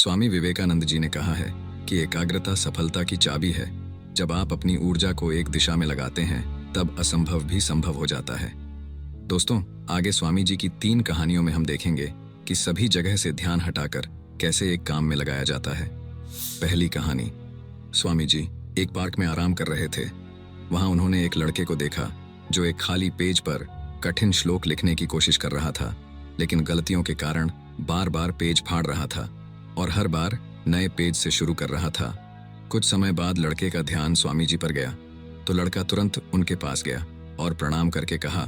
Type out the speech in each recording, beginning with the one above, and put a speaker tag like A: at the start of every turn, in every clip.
A: स्वामी विवेकानंद जी ने कहा है कि एकाग्रता सफलता की चाबी है। जब आप अपनी ऊर्जा को एक दिशा में लगाते हैं तब असंभव भी संभव हो जाता है। दोस्तों, आगे स्वामी जी की 3 कहानियों में हम देखेंगे कि सभी जगह से ध्यान हटाकर कैसे एक काम में लगाया जाता है। पहली कहानी। स्वामी जी एक पार्क में आराम कर रहे थे। वहां उन्होंने एक लड़के को देखा जो एक खाली पेज पर कठिन श्लोक लिखने की कोशिश कर रहा था, लेकिन गलतियों के कारण बार बार पेज फाड़ रहा था और हर बार नए पेज से शुरू कर रहा था। कुछ समय बाद लड़के का ध्यान स्वामी जी पर गया तो लड़का तुरंत उनके पास गया और प्रणाम करके कहा,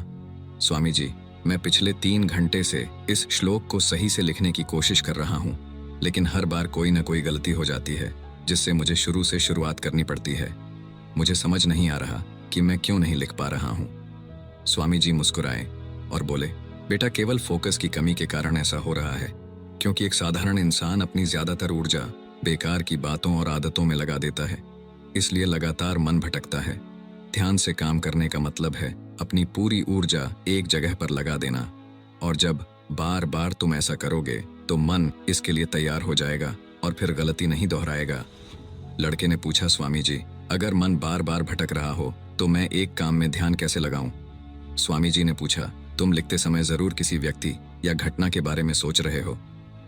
A: स्वामी जी, मैं पिछले 3 घंटे से इस श्लोक को सही से लिखने की कोशिश कर रहा हूँ, लेकिन हर बार कोई ना कोई गलती हो जाती है जिससे मुझे शुरू से शुरुआत करनी पड़ती है। मुझे समझ नहीं आ रहा कि मैं क्यों नहीं लिख पा रहा हूँ। स्वामी जी मुस्कुराए और बोले, बेटा, केवल फोकस की कमी के कारण ऐसा हो रहा है, क्योंकि एक साधारण इंसान अपनी ज्यादातर ऊर्जा बेकार की बातों और आदतों में लगा देता है, इसलिए लगातार मन भटकता है। ध्यान से काम करने का मतलब है अपनी पूरी ऊर्जा एक जगह पर लगा देना, और जब बार बार तुम ऐसा करोगे तो मन इसके लिए तैयार हो जाएगा और फिर गलती नहीं दोहराएगा। लड़के ने पूछा, स्वामी जी, अगर मन बार बार भटक रहा हो तो मैं एक काम में ध्यान कैसे लगाऊं? स्वामी जी ने पूछा, तुम लिखते समय जरूर किसी व्यक्ति या घटना के बारे में सोच रहे हो?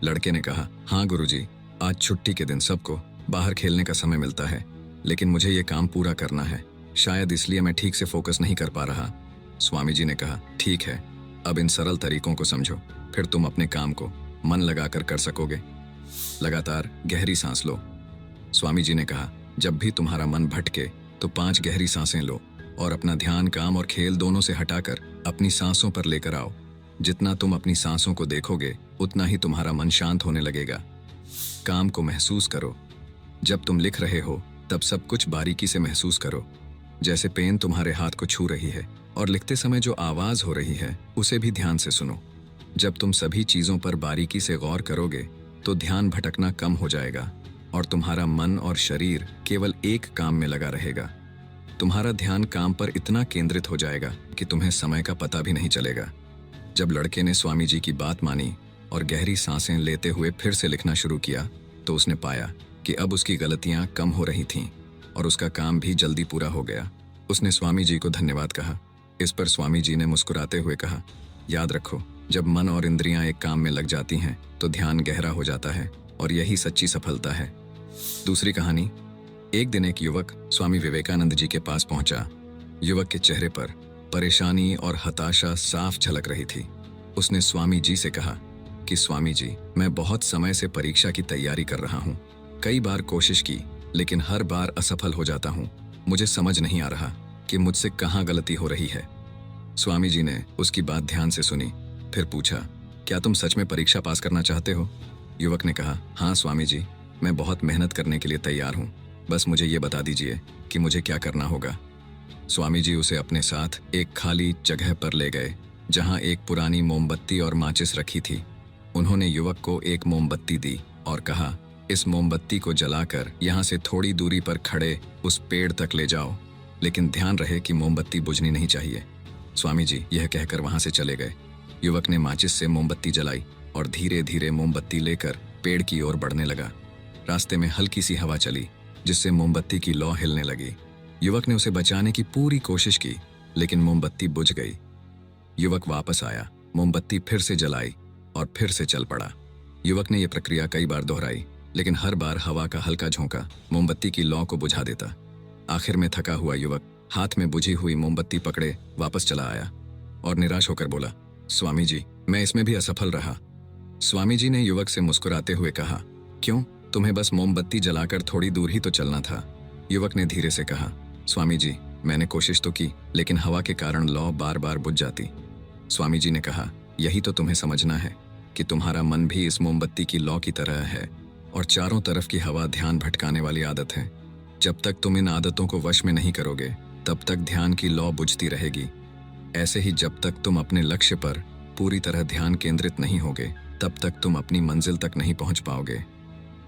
A: लड़के ने कहा, हाँ गुरुजी, आज छुट्टी के दिन सबको बाहर खेलने का समय मिलता है, लेकिन मुझे ये काम पूरा करना है, शायद इसलिए मैं ठीक से फोकस नहीं कर पा रहा। स्वामी जी ने कहा, ठीक है, अब इन सरल तरीकों को समझो, फिर तुम अपने काम को मन लगाकर कर सकोगे। लगातार गहरी सांस लो। स्वामी जी ने कहा, जब भी तुम्हारा मन भटके तो 5 गहरी सांसें लो और अपना ध्यान काम और खेल दोनों से हटाकर अपनी सांसों पर लेकर आओ। जितना तुम अपनी सांसों को देखोगे उतना ही तुम्हारा मन शांत होने लगेगा। काम को महसूस करो। जब तुम लिख रहे हो तब सब कुछ बारीकी से महसूस करो, जैसे पेन तुम्हारे हाथ को छू रही है, और लिखते समय जो आवाज हो रही है उसे भी ध्यान से सुनो। जब तुम सभी चीजों पर बारीकी से गौर करोगे तो ध्यान भटकना कम हो जाएगा और तुम्हारा मन और शरीर केवल एक काम में लगा रहेगा। तुम्हारा ध्यान काम पर इतना केंद्रित हो जाएगा कि तुम्हें समय का पता भी नहीं चलेगा। जब लड़के ने स्वामी जी की बात मानी और गहरी सांसें लेते हुए फिर से लिखना शुरू किया तो उसने पाया कि अब उसकी गलतियां कम हो रही थीं और उसका काम भी जल्दी पूरा हो गया। उसने स्वामी जी को धन्यवाद कहा। इस पर स्वामी जी ने मुस्कुराते हुए कहा, याद रखो, जब मन और इंद्रियां एक काम में लग जाती हैं तो ध्यान गहरा हो जाता है और यही सच्ची सफलता है। दूसरी कहानी। एक दिन एक युवक स्वामी विवेकानंद जी के पास पहुंचा। युवक के चेहरे पर परेशानी और हताशा साफ झलक रही थी। उसने स्वामी जी से कहा कि स्वामी जी, मैं बहुत समय से परीक्षा की तैयारी कर रहा हूँ। कई बार कोशिश की, लेकिन हर बार असफल हो जाता हूँ। मुझे समझ नहीं आ रहा कि मुझसे कहाँ गलती हो रही है। स्वामी जी ने उसकी बात ध्यान से सुनी, फिर पूछा, क्या तुम सच में परीक्षा पास करना चाहते हो? युवक ने कहा, हाँ स्वामी जी, मैं बहुत मेहनत करने के लिए तैयार हूँ, बस मुझे ये बता दीजिए कि मुझे क्या करना होगा। स्वामी जी उसे अपने साथ एक खाली जगह पर ले गए जहां एक पुरानी मोमबत्ती और माचिस रखी थी। उन्होंने युवक को एक मोमबत्ती दी और कहा, इस मोमबत्ती को जलाकर यहां से थोड़ी दूरी पर खड़े उस पेड़ तक ले जाओ, लेकिन ध्यान रहे कि मोमबत्ती बुझनी नहीं चाहिए। स्वामी जी यह कहकर वहां से चले गए। युवक ने माचिस से मोमबत्ती जलाई और धीरे धीरे मोमबत्ती लेकर पेड़ की ओर बढ़ने लगा। रास्ते में हल्की सी हवा चली जिससे मोमबत्ती की लौ हिलने लगी। युवक ने उसे बचाने की पूरी कोशिश की, लेकिन मोमबत्ती बुझ गई। युवक वापस आया, मोमबत्ती फिर से जलाई और फिर से चल पड़ा। युवक ने यह प्रक्रिया कई बार दोहराई, लेकिन हर बार हवा का हल्का झोंका मोमबत्ती की लौ को बुझा देता। आखिर में थका हुआ युवक हाथ में बुझी हुई मोमबत्ती पकड़े वापस चला आया और निराश होकर बोला, स्वामी जी, मैं इसमें भी असफल रहा। स्वामी जी ने युवक से मुस्कुराते हुए कहा, क्यों? तुम्हें बस मोमबत्ती जलाकर थोड़ी दूर ही तो चलना था। युवक ने धीरे से कहा, स्वामी जी, मैंने कोशिश तो की, लेकिन हवा के कारण लौ बार बार बुझ जाती। स्वामी जी ने कहा, यही तो तुम्हें समझना है कि तुम्हारा मन भी इस मोमबत्ती की लौ की तरह है और चारों तरफ की हवा ध्यान भटकाने वाली आदत है। जब तक तुम इन आदतों को वश में नहीं करोगे तब तक ध्यान की लौ बुझती रहेगी। ऐसे ही जब तक तुम अपने लक्ष्य पर पूरी तरह ध्यान केंद्रित नहीं होगे तब तक तुम अपनी मंजिल तक नहीं पहुंच पाओगे।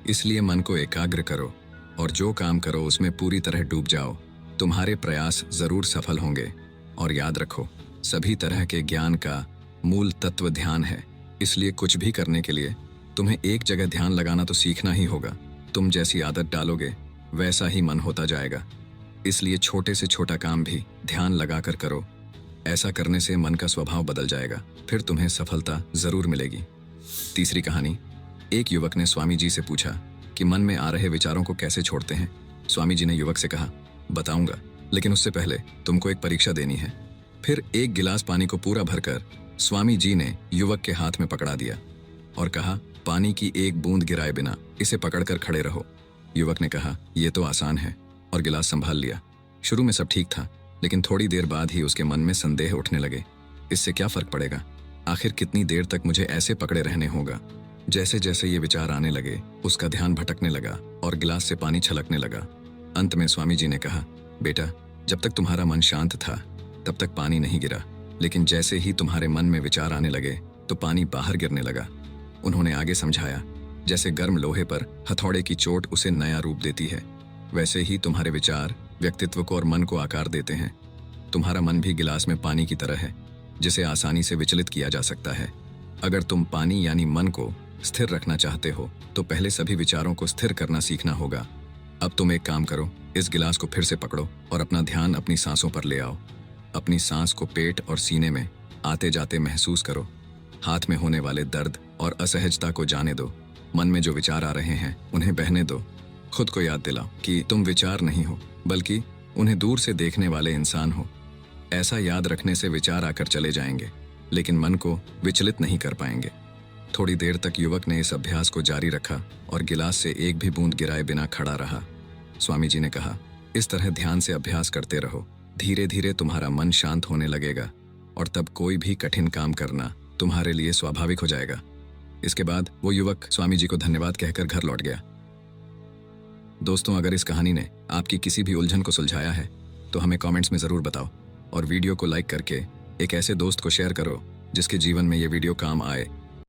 A: इसलिए मन को एकाग्र करो और जो काम करो उसमें पूरी तरह डूब जाओ। तुम्हारे प्रयास जरूर सफल होंगे। और याद रखो, सभी तरह के ज्ञान का मूल तत्व ध्यान है, इसलिए कुछ भी करने के लिए तुम्हें एक जगह ध्यान लगाना तो सीखना ही होगा। तुम जैसी आदत डालोगे वैसा ही मन होता जाएगा। इसलिए छोटे से छोटा काम भी ध्यान लगाकर करो। ऐसा करने से मन का स्वभाव बदल जाएगा, फिर तुम्हें सफलता जरूर मिलेगी। तीसरी कहानी। एक युवक ने स्वामी जी से पूछा कि मन में आ रहे विचारों को कैसे छोड़ते हैं। स्वामी जी ने युवक से कहा, बताऊंगा, लेकिन उससे पहले तुमको एक परीक्षा देनी है। फिर एक गिलास पानी को पूरा भरकर स्वामी जी ने युवक के हाथ में पकड़ा दिया और कहा, पानी की एक बूंद गिराए बिना इसे पकड़कर खड़े रहो। युवक ने कहा, यह तो आसान है, और गिलास संभाल लिया। शुरू में सब ठीक था, लेकिन थोड़ी देर बाद ही उसके मन में संदेह उठने लगे। इससे क्या फर्क पड़ेगा? आखिर कितनी देर तक मुझे ऐसे पकड़े रहने होगा? जैसे जैसे ये विचार आने लगे, उसका ध्यान भटकने लगा और गिलास से पानी छलकने लगा। अंत में स्वामी जी ने कहा, बेटा, जब तक तुम्हारा मन शांत था तब तक पानी नहीं गिरा, लेकिन जैसे ही तुम्हारे मन में विचार आने लगे तो पानी बाहर गिरने लगा। उन्होंने आगे समझाया, जैसे गर्म लोहे पर हथौड़े की चोट उसे नया रूप देती है, वैसे ही तुम्हारे विचार व्यक्तित्व को और मन को आकार देते हैं। तुम्हारा मन भी गिलास में पानी की तरह है, जिसे आसानी से विचलित किया जा सकता है। अगर तुम पानी यानी मन को स्थिर रखना चाहते हो तो पहले सभी विचारों को स्थिर करना सीखना होगा। अब तुम एक काम करो, इस गिलास को फिर से पकड़ो और अपना ध्यान अपनी सांसों पर ले आओ। अपनी सांस को पेट और सीने में आते जाते महसूस करो। हाथ में होने वाले दर्द और असहजता को जाने दो। मन में जो विचार आ रहे हैं उन्हें बहने दो। खुद को याद दिलाओ कि तुम विचार नहीं हो, बल्कि उन्हें दूर से देखने वाले इंसान हो। ऐसा याद रखने से विचार आकर चले जाएंगे, लेकिन मन को विचलित नहीं कर पाएंगे। थोड़ी देर तक युवक ने इस अभ्यास को जारी रखा और गिलास से एक भी बूंद गिराए बिना खड़ा रहा। स्वामी जी ने कहा, इस तरह ध्यान से अभ्यास करते रहो। धीरे धीरे तुम्हारा मन शांत होने लगेगा और तब कोई भी कठिन काम करना तुम्हारे लिए स्वाभाविक हो जाएगा। इसके बाद वो युवक स्वामी जी को धन्यवाद कहकर घर लौट गया। दोस्तों, अगर इस कहानी ने आपकी किसी भी उलझन को सुलझाया है तो हमें कमेंट्स में ज़रूर बताओ, और वीडियो को लाइक करके एक ऐसे दोस्त को शेयर करो जिसके जीवन में ये वीडियो काम आए।